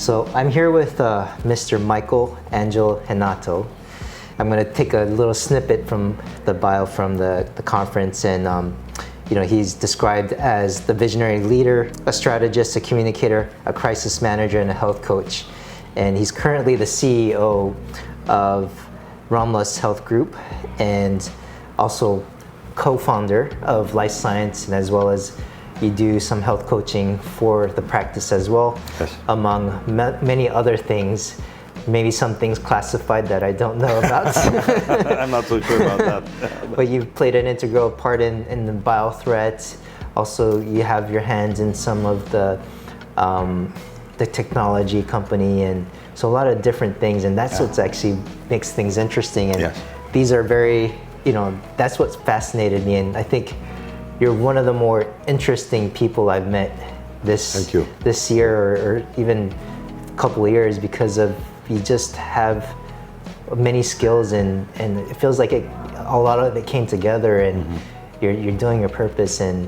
So I'm here with Mr. Angelo Genato. I'm going to take a little snippet from the bio from the conference, and he's described as the visionary leader, a strategist, a communicator, a crisis manager, and a health coach. And he's currently the CEO of Romlas Health Group and also co-founder of Life Science, and as well as you do some health coaching for the practice as well, yes, among many other things. Maybe some things classified that I don't know about. I'm not so sure about that. But you've played an integral part in the biothreat. Also, you have your hands in some of the technology company, and so a lot of different things. And that's what's actually makes things interesting. And yes, these are very, that's what's fascinated me. And I think you're one of the more interesting people I've met this year, or even a couple of years, because of you just have many skills, and it feels like a lot of it came together, and you're doing your purpose, and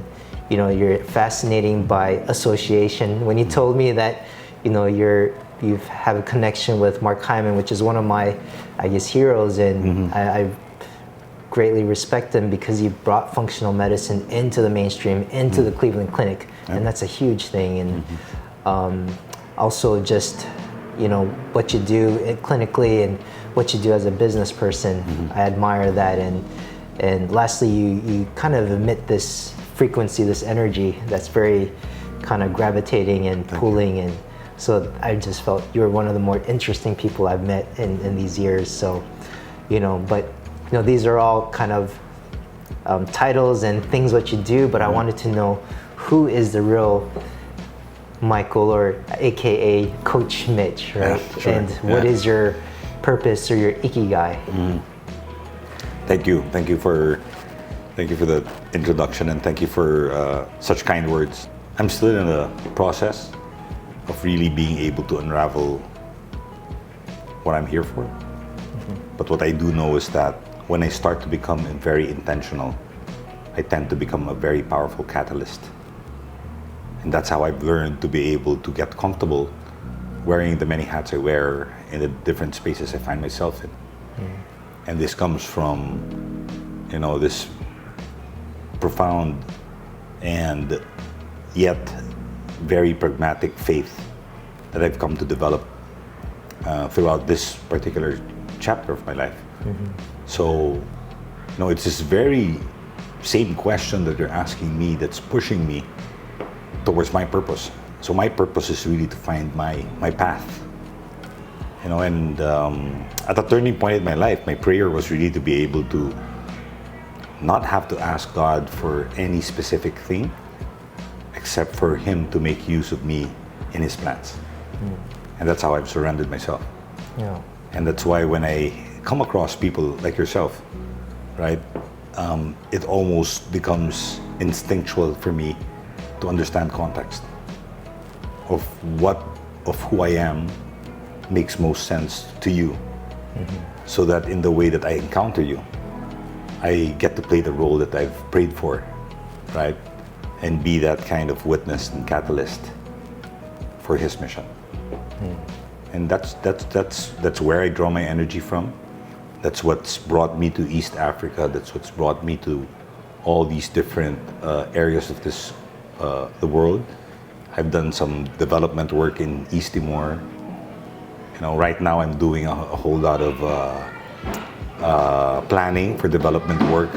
you're fascinating by association. When you told me that you have a connection with Mark Hyman, which is one of my, I guess, heroes, and I greatly respect him because he brought functional medicine into the mainstream, into the Cleveland Clinic, and that's a huge thing. And also just what you do clinically and what you do as a business person, I admire that. And lastly, you kind of emit this frequency, this energy that's very kind of gravitating and pulling, and so I just felt you were one of the more interesting people I've met in these years. So but these are all kind of titles and things what you do, but I wanted to know who is the real Michael, or AKA Coach Mitch, right? Yeah, sure. And what is your purpose or your ikigai? Thank you for the introduction, and thank you for such kind words. I'm still in the process of really being able to unravel what I'm here for. But what I do know is that when I start to become very intentional, I tend to become a very powerful catalyst. And that's how I've learned to be able to get comfortable wearing the many hats I wear in the different spaces I find myself in. And this comes from, this profound and yet very pragmatic faith that I've come to develop throughout this particular chapter of my life. So, it's this very same question that you're asking me that's pushing me towards my purpose. So my purpose is really to find my path. And at a turning point in my life, my prayer was really to be able to not have to ask God for any specific thing, except for Him to make use of me in His plans. And that's how I've surrendered myself. Yeah. And that's why when I come across people like yourself, right, it almost becomes instinctual for me to understand context of who I am makes most sense to you, so that in the way that I encounter you, I get to play the role that I've prayed for, right, and be that kind of witness and catalyst for His mission. And that's where I draw my energy from. That's what's brought me to East Africa. That's what's brought me to all these different areas of the world. I've done some development work in East Timor. Right now I'm doing a whole lot of planning for development work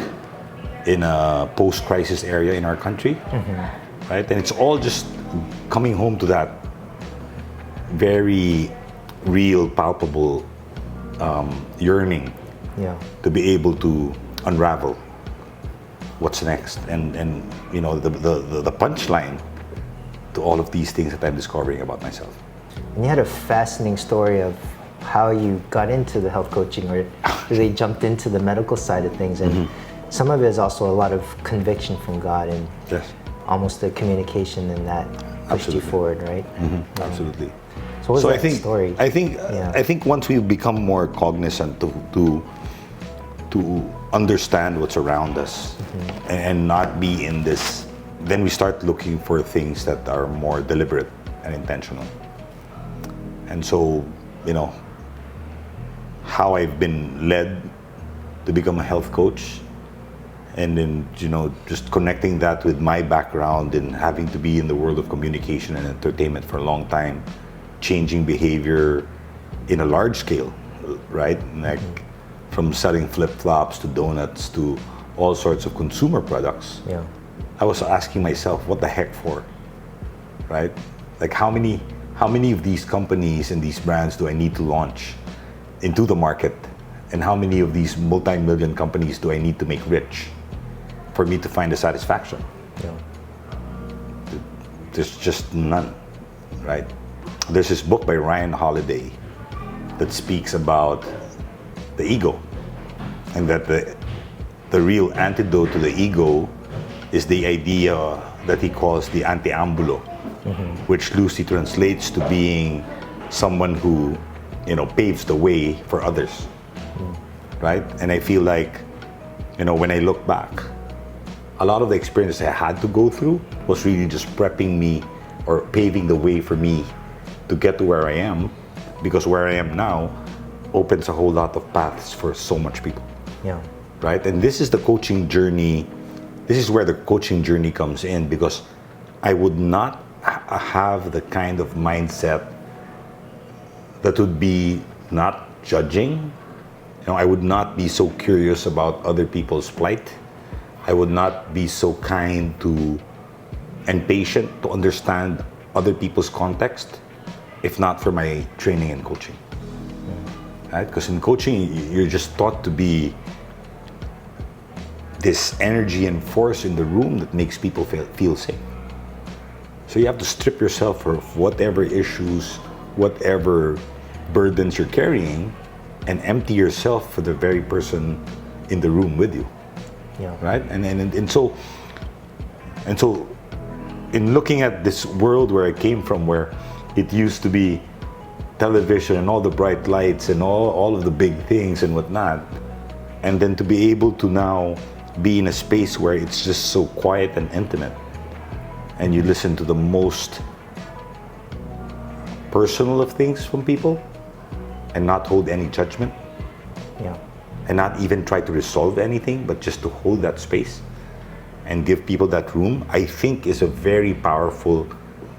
in a post-crisis area in our country, right? And it's all just coming home to that very real, palpable yearning to be able to unravel what's next, and the punchline to all of these things that I'm discovering about myself. And you had a fascinating story of how you got into the health coaching, or really jumped into the medical side of things, and some of it is also a lot of conviction from God, and almost the communication, and that pushed you forward, right? Absolutely. So what was that story? I think once we become more cognizant to understand what's around us, and not be in this, then we start looking for things that are more deliberate and intentional. And so, how I've been led to become a health coach, and then, just connecting that with my background and having to be in the world of communication and entertainment for a long time, changing behavior in a large scale, right? Like from selling flip-flops to donuts to all sorts of consumer products. Yeah. I was asking myself, what the heck for, right? Like how many of these companies and these brands do I need to launch into the market? And how many of these multi-million companies do I need to make rich for me to find the satisfaction? Yeah. There's just none, right? There's this book by Ryan Holiday that speaks about the ego, and that the real antidote to the ego is the idea that he calls the anti-ambulo, which loosely translates to being someone who, paves the way for others, right? And I feel like, when I look back, a lot of the experiences I had to go through was really just prepping me or paving the way for me to get to where I am, because where I am now opens a whole lot of paths for so much people. Yeah. Right? And this is the coaching journey. This is where the coaching journey comes in, because I would not have the kind of mindset that would be not judging. I would not be so curious about other people's plight. I would not be so kind to and patient to understand other people's context if not for my training and coaching. Right? Because in coaching, you're just taught to be this energy and force in the room that makes people feel safe. So you have to strip yourself of whatever issues, whatever burdens you're carrying, and empty yourself for the very person in the room with you. Yeah. Right? And so in looking at this world where I came from, where it used to be television and all the bright lights and all of the big things and whatnot, and then to be able to now be in a space where it's just so quiet and intimate, and you listen to the most personal of things from people and not hold any judgment. Yeah. And not even try to resolve anything, but just to hold that space and give people that room, I think is a very powerful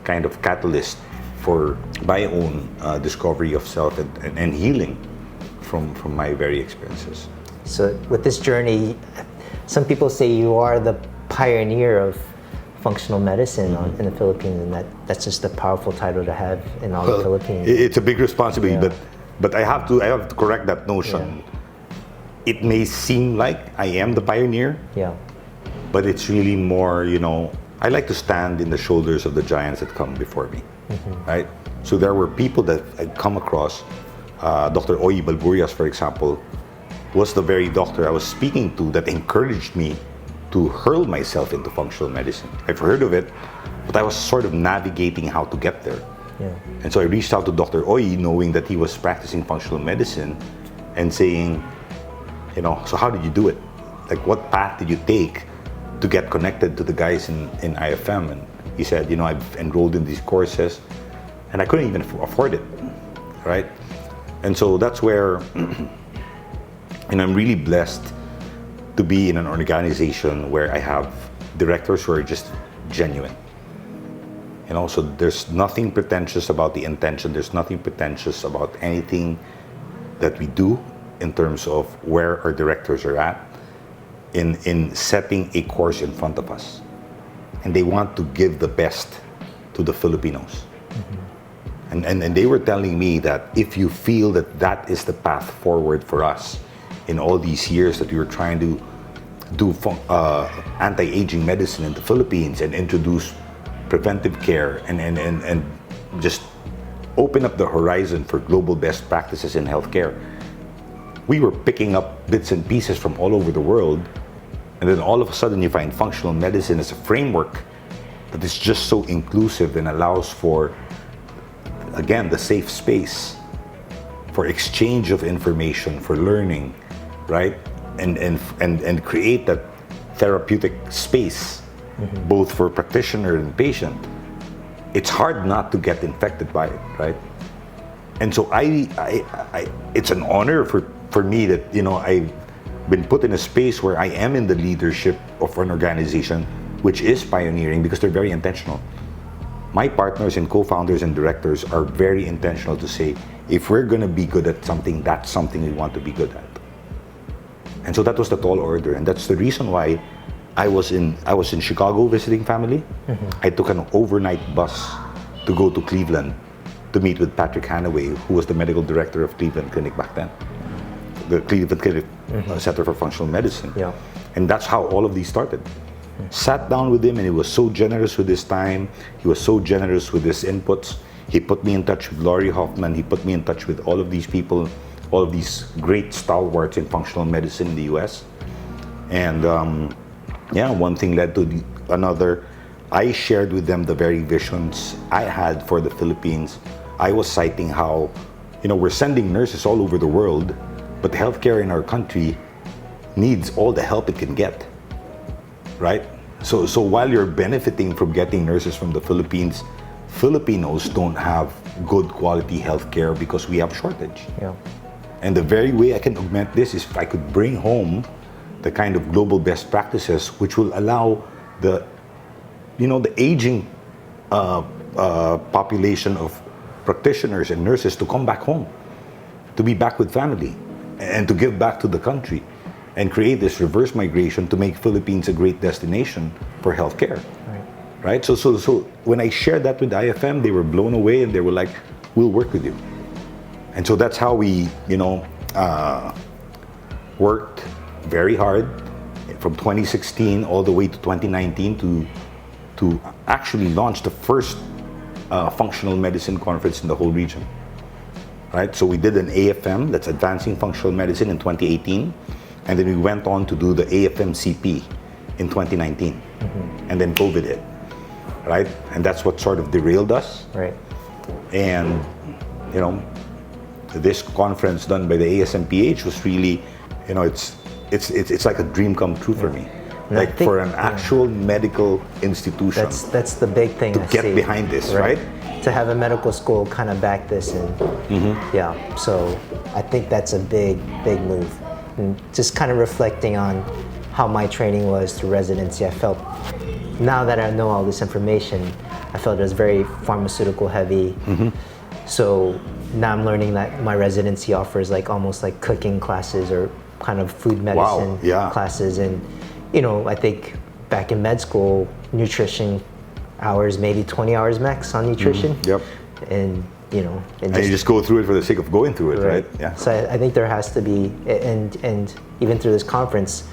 kind of catalyst for my own discovery of self and healing from my very experiences. So with this journey, some people say you are the pioneer of functional medicine in the Philippines, and that's just a powerful title to have in all the Philippines. It's a big responsibility, Yeah. but I have to correct that notion. Yeah. It may seem like I am the pioneer, Yeah. but it's really more, I like to stand in the shoulders of the giants that come before me, right? So there were people that I'd come across. Dr. Oy Balburias, for example, was the very doctor I was speaking to that encouraged me to hurl myself into functional medicine. I've heard of it, but I was sort of navigating how to get there. Yeah. And so I reached out to Dr. Oy, knowing that he was practicing functional medicine, and saying, so how did you do it? Like, what path did you take to get connected to the guys in IFM? And he said, I've enrolled in these courses, and I couldn't even afford it, right? And so that's where, and I'm really blessed to be in an organization where I have directors who are just genuine. So there's nothing pretentious about the intention. There's nothing pretentious about anything that we do in terms of where our directors are at in setting a course in front of us. And they want to give the best to the Filipinos. And they were telling me that if you feel that is the path forward for us in all these years that we were trying to do anti-aging medicine in the Philippines and introduce preventive care and just open up the horizon for global best practices in healthcare, we were picking up bits and pieces from all over the world, and then all of a sudden you find functional medicine as a framework that is just so inclusive and allows for, again, the safe space for exchange of information, for learning, right? And create that therapeutic space, both for practitioner and patient. It's hard not to get infected by it, right? And so it's an honor for me that, I've been put in a space where I am in the leadership of an organization which is pioneering, because they're very intentional. My partners and co-founders and directors are very intentional to say, if we're going to be good at something, that's something we want to be good at. And so that was the tall order, and that's the reason why I was in Chicago visiting family. I took an overnight bus to go to Cleveland to meet with Patrick Hanaway, who was the medical director of Cleveland Clinic back then, the Cleveland Clinic Center for Functional Medicine. Yeah. And that's how all of these started. Sat down with him, and he was so generous with his time. He was so generous with his inputs. He put me in touch with Laurie Hoffman. He put me in touch with all of these people, all of these great stalwarts in functional medicine in the US. And one thing led to another. I shared with them the very visions I had for the Philippines. I was citing how, we're sending nurses all over the world, but healthcare in our country needs all the help it can get, right? So while you're benefiting from getting nurses from the Philippines, Filipinos don't have good quality healthcare because we have shortage. Yeah. And the very way I can augment this is if I could bring home the kind of global best practices which will allow the aging population of practitioners and nurses to come back home, to be back with family, and to give back to the country, and create this reverse migration to make Philippines a great destination for healthcare. Right? So when I shared that with IFM, they were blown away, and they were like, "We'll work with you." And so that's how we, worked very hard from 2016 all the way to 2019 to actually launch the first functional medicine conference in the whole region. Right? So we did an AFM, that's Advancing Functional Medicine, in 2018, and then we went on to do the AFM-CP in 2019, and then COVID hit. Right? And that's what sort of derailed us. Right. And, this conference done by the ASMPH was really, it's like a dream come true for me. And like for an actual medical institution. That's the big thing to get behind this, right? To have a medical school kind of back this, and so I think that's a big move. And just kind of reflecting on how my training was through residency, I felt, now that I know all this information, I felt it was very pharmaceutical heavy. So now I'm learning that my residency offers almost like cooking classes or kind of food medicine classes. And I think back in med school, nutrition hours, maybe 20 hours max on nutrition. Yep. And you just go through it for the sake of going through it, right? Yeah. So I think there has to be, and even through this conference,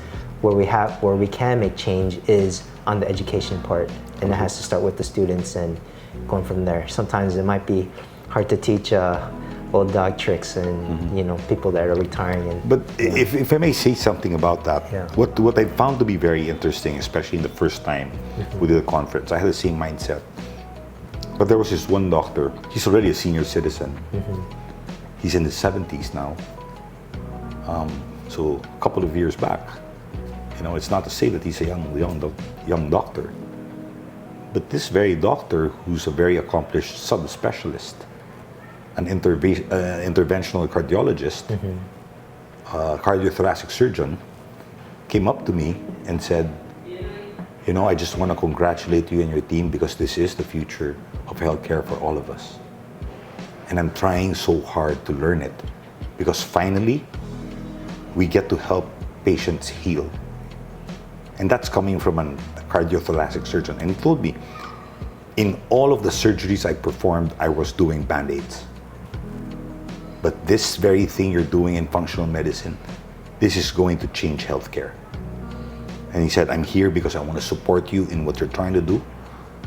where we can make change is on the education part, and it has to start with the students and going from there. Sometimes it might be hard to teach old dog tricks and people that are retiring. But if I may say something about that, what I found to be very interesting, especially in the first time we did a conference, I had the same mindset. But there was this one doctor. He's already a senior citizen. He's in his 70s now. So a couple of years back, it's not to say that he's a young doctor, but this very doctor, who's a very accomplished subspecialist, an interventional cardiologist, cardiothoracic surgeon, came up to me and said, I just want to congratulate you and your team, because this is the future of healthcare for all of us. And I'm trying so hard to learn it, because finally we get to help patients heal. And that's coming from a cardiothoracic surgeon. And he told me, in all of the surgeries I performed, I was doing Band-Aids. But this very thing you're doing in functional medicine, this is going to change healthcare. And he said, I'm here because I want to support you in what you're trying to do,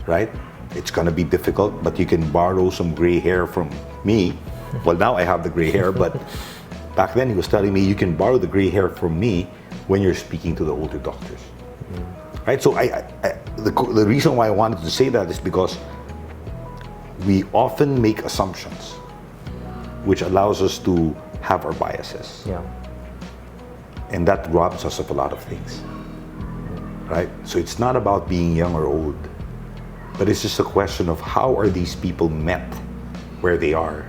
right? It's going to be difficult, but you can borrow some gray hair from me. Well, now I have the gray hair, but back then he was telling me you can borrow the gray hair from me when you're speaking to the older doctors. Right? So the reason why I wanted to say that is because we often make assumptions, which allows us to have our biases. Yeah. And that robs us of a lot of things. Right? So it's not about being young or old, but it's just a question of how are these people met where they are,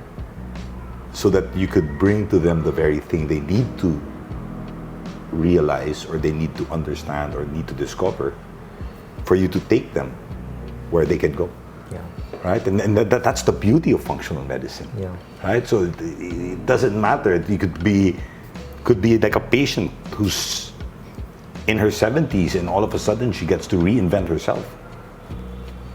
so that you could bring to them the very thing they need to realize or they need to understand or need to discover for you to take them where they can go. Yeah. Right? And that's the beauty of functional medicine. Yeah. Right? So it doesn't matter. You could be like a patient who's in her 70s and all of a sudden she gets to reinvent herself.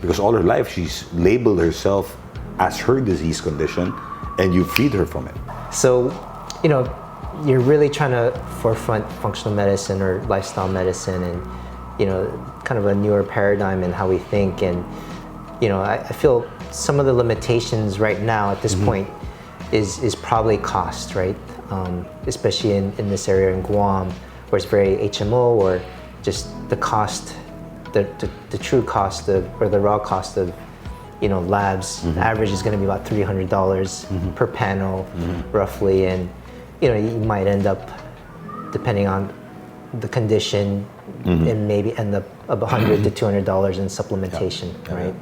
Because all her life she's labeled herself as her disease condition and you freed her from it. So, you're really trying to forefront functional medicine or lifestyle medicine and, kind of a newer paradigm in how we think. And, I feel some of the limitations right now at this point is probably cost, right? Especially in this area in Guam, where it's very HMO, or just the cost, the true cost of, or the raw cost of, labs. The average is going to be about $300 per panel, roughly, and you might end up, depending on the condition, and maybe end up $100 to $200 in supplementation, right?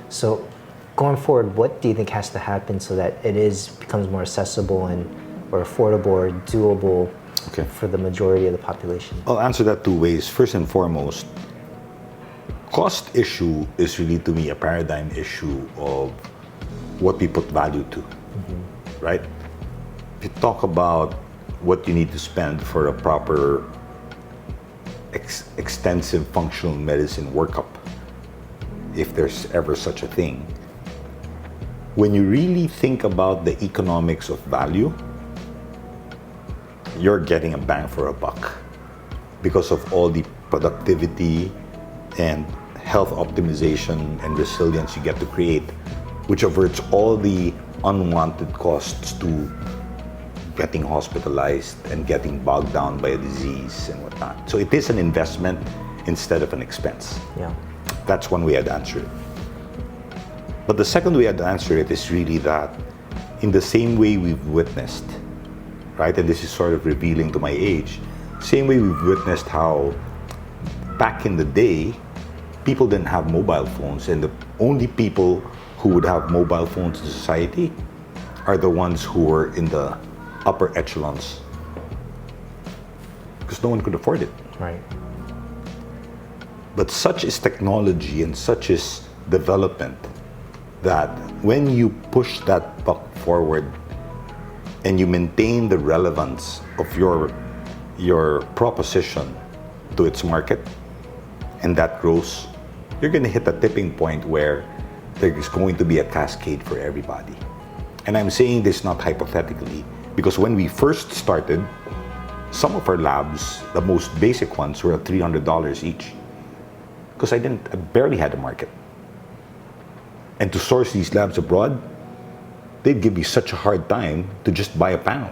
So, going forward, what do you think has to happen so that it becomes more accessible or affordable or doable for the majority of the population? I'll answer that two ways. First and foremost, cost issue is really, to me, a paradigm issue of what we put value to, right? If you talk about what you need to spend for a proper extensive functional medicine workup, if there's ever such a thing, when you really think about the economics of value, you're getting a bang for a buck because of all the productivity and health optimization and resilience you get to create, which averts all the unwanted costs to getting hospitalized and getting bogged down by a disease and whatnot. So it is an investment instead of an expense. Yeah. That's one way I'd answer it. But the second way I'd answer it is really that in the same way we've witnessed, right, and this is sort of revealing to my age, same way we've witnessed how back in the day, people didn't have mobile phones, and the only people who would have mobile phones in society are the ones who were in the upper echelons, because no one could afford it. Right. But such is technology and such is development that when you push that buck forward and you maintain the relevance of your proposition to its market, and that grows, you're going to hit a tipping point where there is going to be a cascade for everybody. And I'm saying this not hypothetically, because when we first started, some of our labs, the most basic ones, were at $300 each. Because I barely had a market. And to source these labs abroad, they'd give me such a hard time to just buy a panel.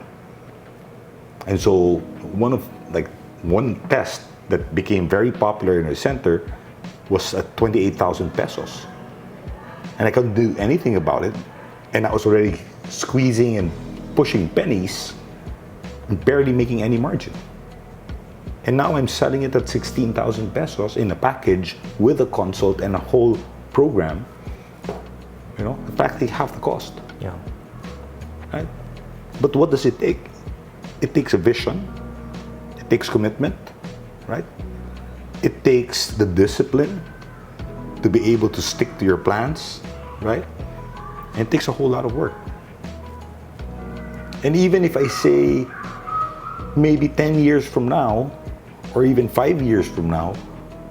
And so one test that became very popular in our center was at 28,000 pesos. And I couldn't do anything about it. And I was already squeezing and pushing pennies and barely making any margin. And now I'm selling it at 16,000 pesos in a package with a consult and a whole program, practically half the cost. Yeah. Right? But what does it take? It takes a vision. It takes commitment, right? It takes the discipline to be able to stick to your plans, right? And it takes a whole lot of work. And even if I say maybe 10 years from now, or even 5 years from now,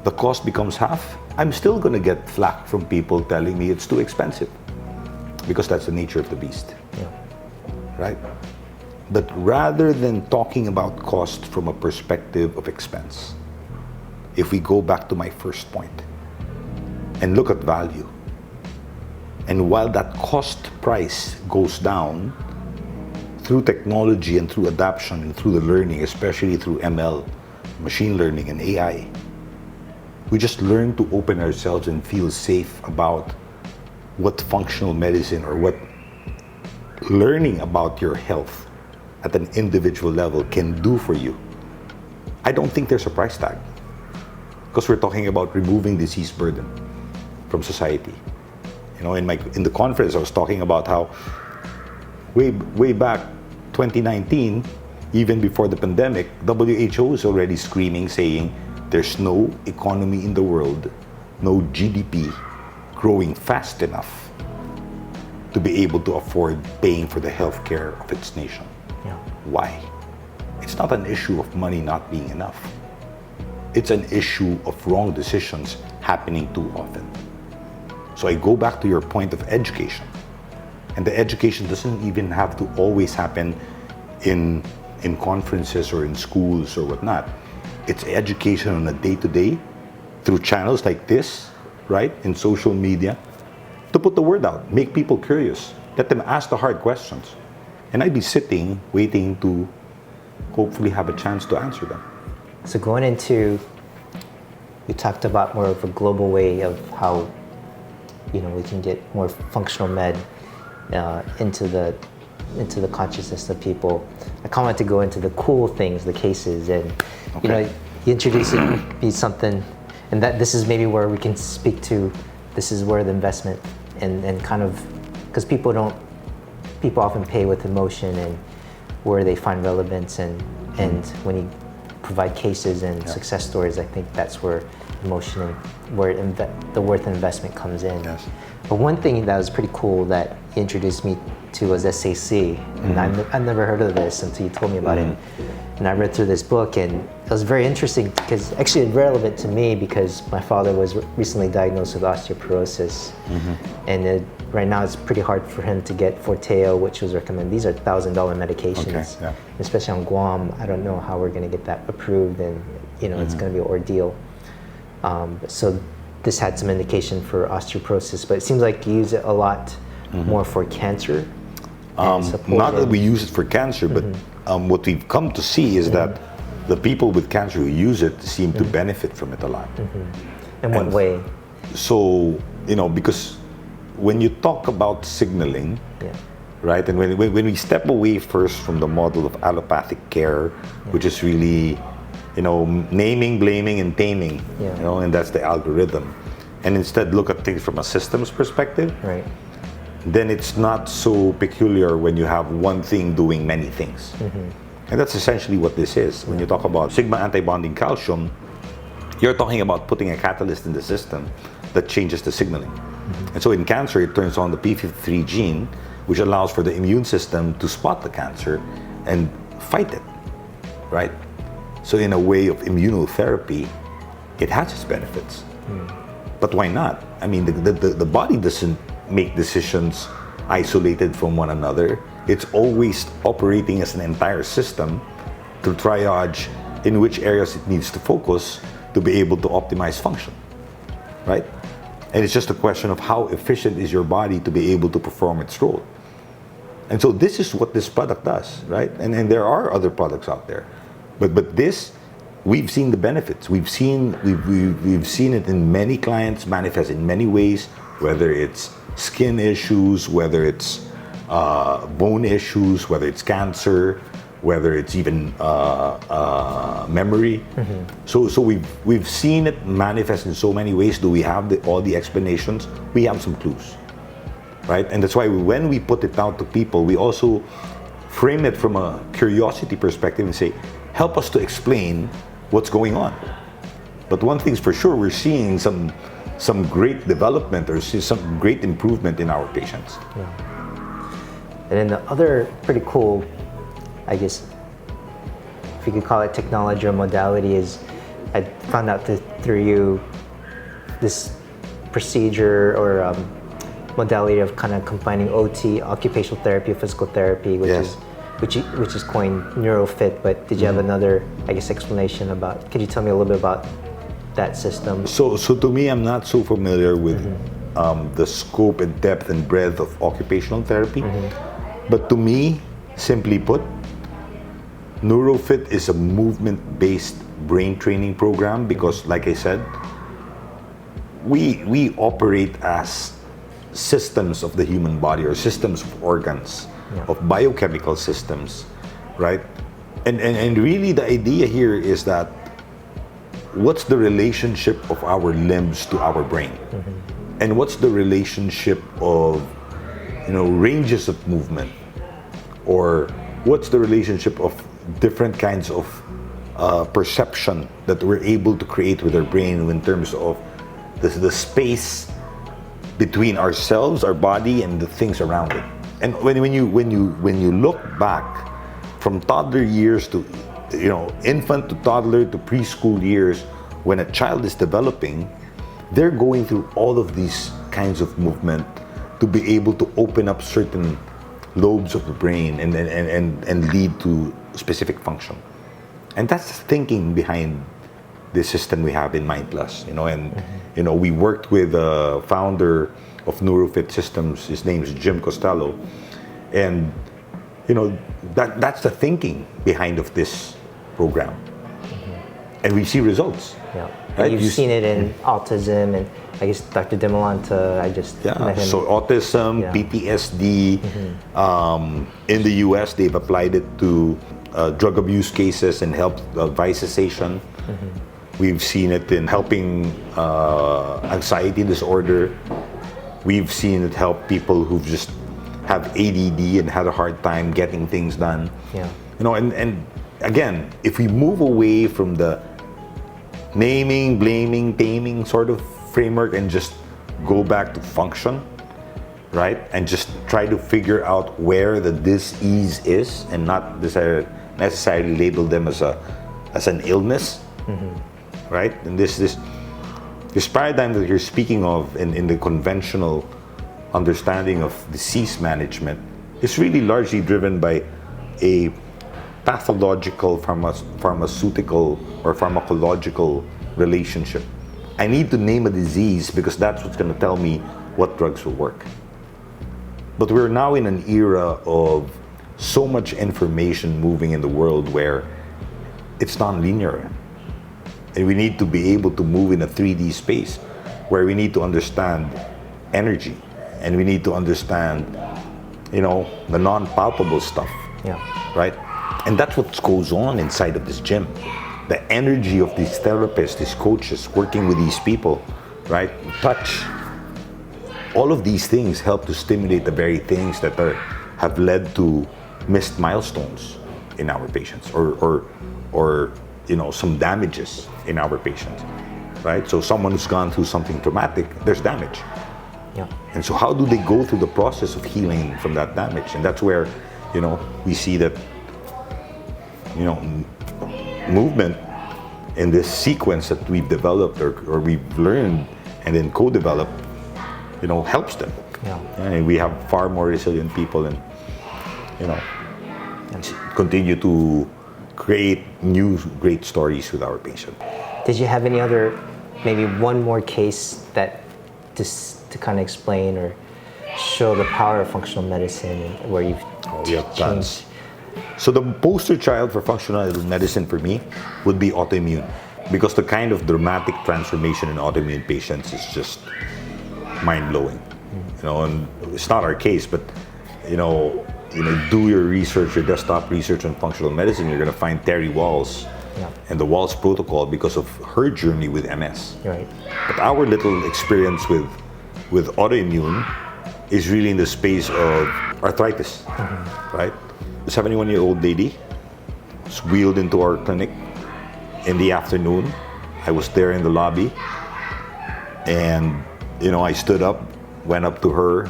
the cost becomes half, I'm still going to get flack from people telling me it's too expensive, because that's the nature of the beast. Yeah. Right? But rather than talking about cost from a perspective of expense, if we go back to my first point and look at value, and while that cost price goes down through technology and through adoption and through the learning, especially through ML, machine learning and AI, we just learn to open ourselves and feel safe about what functional medicine or what learning about your health at an individual level can do for you. I don't think there's a price tag, because we're talking about removing disease burden from society. In the conference, I was talking about how way back 2019, even before the pandemic, WHO is already screaming, saying there's no economy in the world, no GDP growing fast enough to be able to afford paying for the healthcare of its nation. Yeah. Why? It's not an issue of money not being enough. It's an issue of wrong decisions happening too often. So I go back to your point of education. And the education doesn't even have to always happen in conferences or in schools or whatnot. It's education on a day-to-day through channels like this, right? In social media, to put the word out, make people curious, let them ask the hard questions. And I'd be sitting, waiting to hopefully have a chance to answer them. So going into, you talked about more of a global way of how, we can get more functional med into the consciousness of people. I kind of want to go into the cool things, the cases, and Okay. You introduced me something, and that this is maybe where we can speak to. This is where the investment and kind of, because people often pay with emotion and where they find relevance, and when you provide cases and success stories, I think that's where emotion and where the worth investment comes in. Yes. But one thing that was pretty cool that he introduced me to was SAC, and I've never heard of this until you told me about it. And I read through this book, and it was very interesting because actually it's relevant to me because my father was recently diagnosed with osteoporosis, and right now it's pretty hard for him to get Forteo, which was recommended. These are $1,000 medications, especially on Guam. I don't know how we're going to get that approved, and it's going to be an ordeal. So this had some indication for osteoporosis, but it seems like you use it a lot more for cancer. Not that we use it for cancer, but what we've come to see is that the people with cancer who use it seem to benefit from it a lot. In what way? So, because when you talk about signaling, right, and when we step away first from the model of allopathic care, which is really, naming, blaming, and taming, and that's the algorithm, and instead look at things from a systems perspective, right, then it's not so peculiar when you have one thing doing many things. And that's essentially what this is. When you talk about sigma antibonding calcium, you're talking about putting a catalyst in the system that changes the signaling. And so in cancer, it turns on the p53 gene, which allows for the immune system to spot the cancer and fight it, right? So in a way of immunotherapy, it has its benefits. But why not? I mean, the body doesn't make decisions isolated from one another. It's always operating as an entire system to triage in which areas it needs to focus to be able to optimize function, right? And it's just a question of how efficient is your body to be able to perform its role. And so this is what this product does, right? And there are other products out there, but this, we've seen the benefits. We've seen it in many clients manifest in many ways, whether it's skin issues, whether it's bone issues, whether it's cancer, whether it's even memory. So we've seen it manifest in so many ways. Do we have all the explanations? We have some clues, right? And that's why when we put it out to people, we also frame it from a curiosity perspective and say, help us to explain what's going on. But one thing's for sure, we're seeing some great development or some great improvement in our patients. And then the other pretty cool, I guess, if you could call it technology or modality, is I found out through you this procedure or modality of kind of combining OT, occupational therapy, physical therapy, which is coined NeuroFit. But did you have another, I guess, explanation about? Could you tell me a little bit about that system? So to me, I'm not so familiar with the scope and depth and breadth of occupational therapy. But to me, simply put, NeuroFit is a movement-based brain training program because, like I said, we operate as systems of the human body or systems of organs, of biochemical systems, right? And really the idea here is that what's the relationship of our limbs to our brain? And what's the relationship of ranges of movement or what's the relationship of different kinds of perception that we're able to create with our brain in terms of the space between ourselves, our body, and the things around it. And when you look back from toddler years to infant to toddler to preschool years, when a child is developing, they're going through all of these kinds of movement to be able to open up certain lobes of the brain and lead to specific function. And that's the thinking behind the system we have in Mind Plus. We worked with the founder of NeuroFit Systems. His name is Jim Costello, and that's the thinking behind of this program. And we see results. Yeah. Right? You've seen it in autism, and I guess Dr. Demolanta, I just met him. So autism, PTSD. In the US, they've applied it to drug abuse cases and helped vice cessation. We've seen it in helping anxiety disorder. We've seen it help people who just have ADD and had a hard time getting things done. Yeah. And again, if we move away from the naming, blaming, taming sort of framework and just go back to function, right? And just try to figure out where the dis-ease is and not necessarily label them as an illness, right? And this paradigm that you're speaking of in the conventional understanding of disease management is really largely driven by a pathological pharmaceutical or pharmacological relationship. I need to name a disease because that's what's going to tell me what drugs will work. But we're now in an era of so much information moving in the world where it's non-linear. And we need to be able to move in a 3D space where we need to understand energy and we need to understand, the non-palpable stuff, right? And that's what goes on inside of this gym. The energy of these therapists, these coaches working with these people, right? Touch. All of these things help to stimulate the very things that have led to missed milestones in our patients or some damages in our patients, right? So someone who's gone through something traumatic, there's damage. Yeah. And so how do they go through the process of healing from that damage? And that's where, we see that, movement in this sequence that we've developed or we've learned and then co-developed, helps them. Yeah. And we have far more resilient people and, continue to create new great stories with our patients. Did you have any other, maybe one more case that just to kind of explain or show the power of functional medicine and where you've changed? So the poster child for functional medicine for me would be autoimmune, because the kind of dramatic transformation in autoimmune patients is just mind-blowing. And it's not our case, but do your research, your desktop research on functional medicine, you're going to find Terry Walls and the Walls protocol because of her journey with MS. Right. But our little experience with autoimmune is really in the space of arthritis, right? A 71-year-old lady was wheeled into our clinic in the afternoon. I was there in the lobby, and I stood up, went up to her,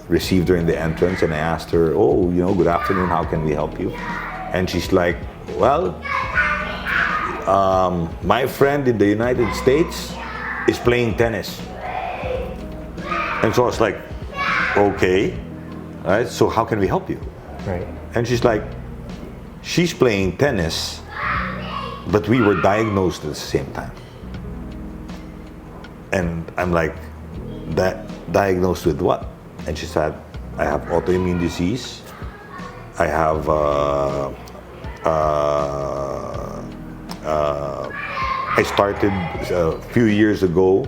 received her in the entrance, and I asked her, good afternoon, how can we help you? And she's like, well, my friend in the United States is playing tennis. And so I was like, okay, all right, so how can we help you? Right. And she's like, she's playing tennis, but we were diagnosed at the same time. And I'm like, diagnosed with what? And she said, I have autoimmune disease. I have, I started a few years ago,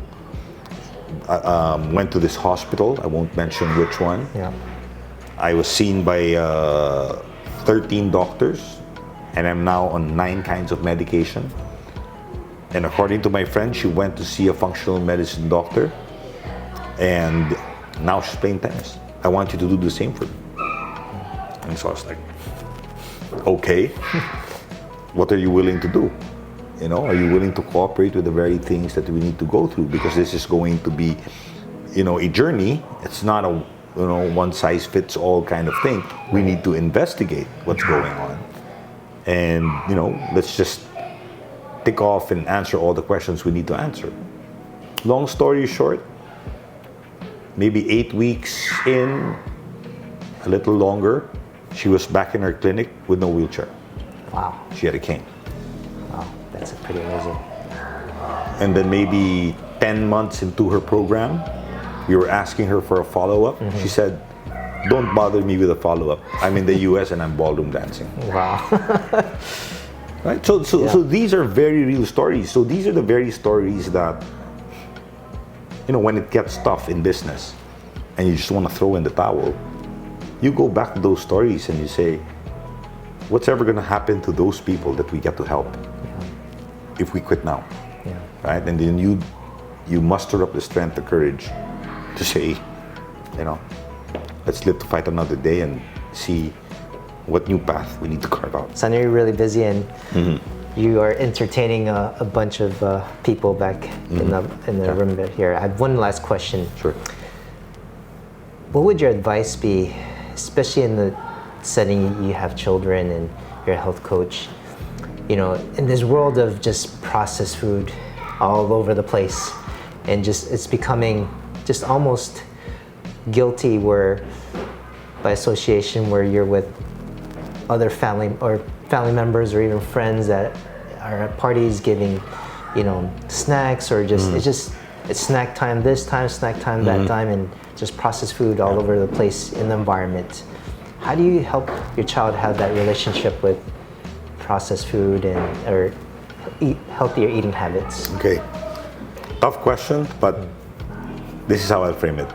went to this hospital, I won't mention which one. Yeah. I was seen by 13 doctors, and I'm now on 9 kinds of medication. And according to my friend, she went to see a functional medicine doctor, and now she's playing tennis. I want you to do the same for me. And so I was like, okay, what are you willing to do? You know, are you willing to cooperate with the very things that we need to go through? Because this is going to be, you know, a journey. It's not a, you know, one size fits all kind of thing. We need to investigate what's going on. And, you know, let's just tick off and answer all the questions we need to answer. Long story short, maybe 8 weeks in, a little longer, she was back in her clinic with no wheelchair. Wow. She had a cane. Wow, that's pretty amazing. And then maybe 10 months into her program, we were asking her for a follow-up. She said, don't bother me with a follow-up. I'm in the US and I'm ballroom dancing. Wow. Right? So these are very real stories. So these are the very stories that, you know, when it gets tough in business and you just want to throw in the towel, you go back to those stories and you say, what's ever going to happen to those people that we get to help if we quit now? Yeah. Right? And then you muster up the strength, the courage to say, you know, let's live to fight another day and see what new path we need to carve out. So I know you're really busy and you are entertaining a bunch of people back in the room here. I have one last question. Sure. What would your advice be, especially in the setting you have children and you're a health coach, you know, in this world of just processed food all over the place, and just it's becoming just almost guilty where by association where you're with other family members or even friends that are at parties giving, you know, snacks or just it's snack time this time, snack time that time, and just processed food all over the place in the environment. How do you help your child have that relationship with processed food and or eat healthier eating habits? Okay, tough question, but this is how I frame it.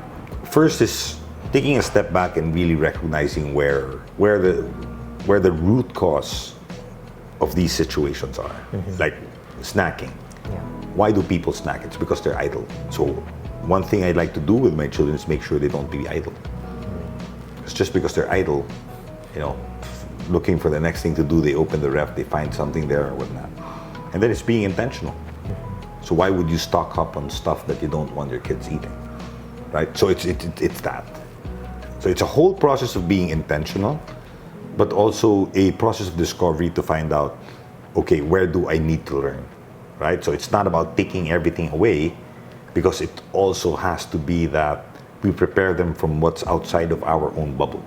First is taking a step back and really recognizing where the root cause of these situations are, like snacking. Yeah. Why do people snack? It's because they're idle. So one thing I like to do with my children is make sure they don't be idle. It's just because they're idle, you know, looking for the next thing to do, they open the ref, they find something there or whatnot. And then it's being intentional. So why would you stock up on stuff that you don't want your kids eating, right? So it's that. So it's a whole process of being intentional, but also a process of discovery to find out, okay, where do I need to learn, right? So it's not about taking everything away, because it also has to be that we prepare them from what's outside of our own bubble,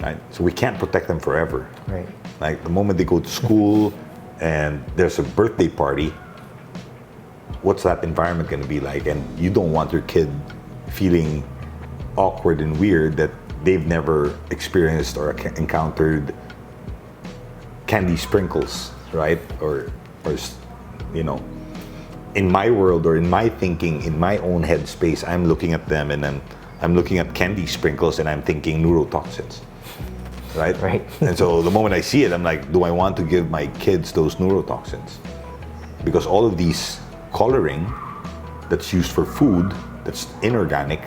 right? So we can't protect them forever. Right. Like the moment they go to school and there's a birthday party, what's that environment going to be like? And you don't want your kid feeling awkward and weird that they've never experienced or encountered candy sprinkles, right? Or you know, in my world or in my thinking, in my own headspace, I'm looking at them and I'm looking at candy sprinkles and I'm thinking neurotoxins, right? Right. And so the moment I see it, I'm like, do I want to give my kids those neurotoxins? Because all of these coloring that's used for food, that's inorganic,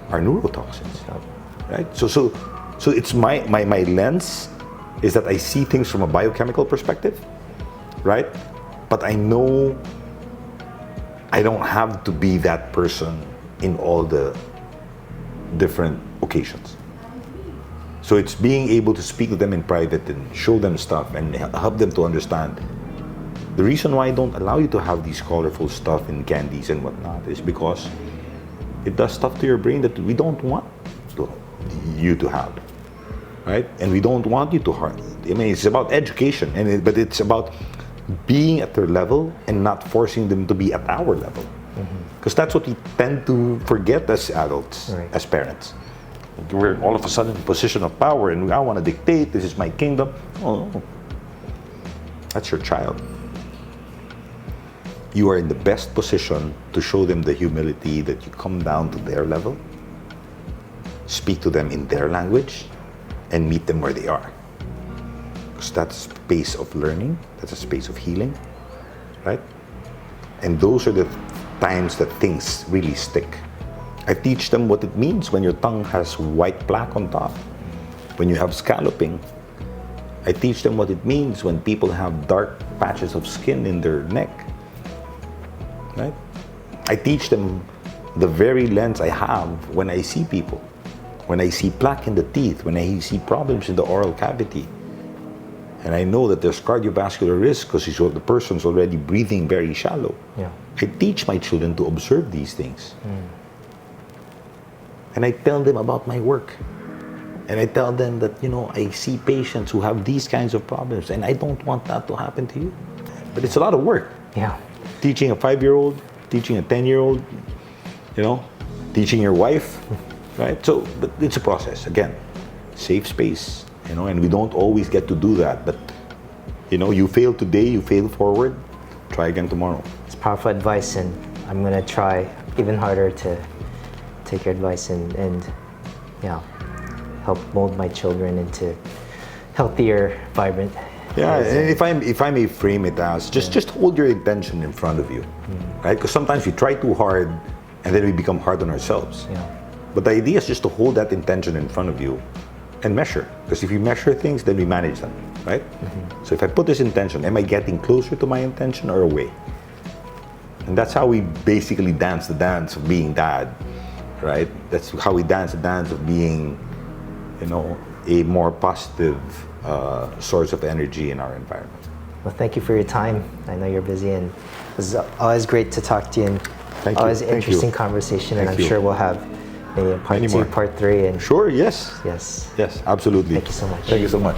are neurotoxins, right? So it's my lens is that I see things from a biochemical perspective, right? But I know I don't have to be that person in all the different occasions. So it's being able to speak to them in private and show them stuff and help them to understand. The reason why I don't allow you to have these colorful stuff in candies and whatnot is because it does stuff to your brain that we don't want you to have, right? And we don't want you to harm. I mean, it's about education, but it's about being at their level and not forcing them to be at our level. Because that's what we tend to forget as adults, right, as parents. We're all of a sudden in a position of power and I want to dictate, this is my kingdom. Oh, no. That's your child. You are in the best position to show them the humility that you come down to their level, speak to them in their language, and meet them where they are. Because that's a space of learning, that's a space of healing, right? And those are the times that things really stick. I teach them what it means when your tongue has white plaque on top. When you have scalloping, I teach them what it means when people have dark patches of skin in their neck. Right? I teach them the very lens I have when I see people. When I see plaque in the teeth, when I see problems in the oral cavity. And I know that there's cardiovascular risk because the person's already breathing very shallow. Yeah. I teach my children to observe these things. And I tell them about my work. And I tell them that, I see patients who have these kinds of problems and I don't want that to happen to you. But it's a lot of work. Yeah. Teaching a 5-year-old, teaching a 10-year-old, teaching your wife, right? So, but it's a process. Again, safe space, and we don't always get to do that. But, you fail today, you fail forward, try again tomorrow. It's powerful advice, and I'm going to try even harder to take your advice and help mold my children into healthier, vibrant. Yeah, and if I may frame it as just hold your intention in front of you, right? Because sometimes we try too hard, and then we become hard on ourselves. Yeah. But the idea is just to hold that intention in front of you, and measure. Because if you measure things, then we manage them, right? So if I put this intention, am I getting closer to my intention or away? And that's how we basically dance the dance of being dad, right? That's how we dance the dance of being, a more positive source of energy in our environment. Well, thank you for your time. I know you're busy, and it was always great to talk to you, and Thank you. always Thank interesting you. conversation. Thank and I'm you. sure we'll have maybe a part Many 2, more. part 3, and Sure, yes. yes. Yes, absolutely. Thank you so much. Thank you so much.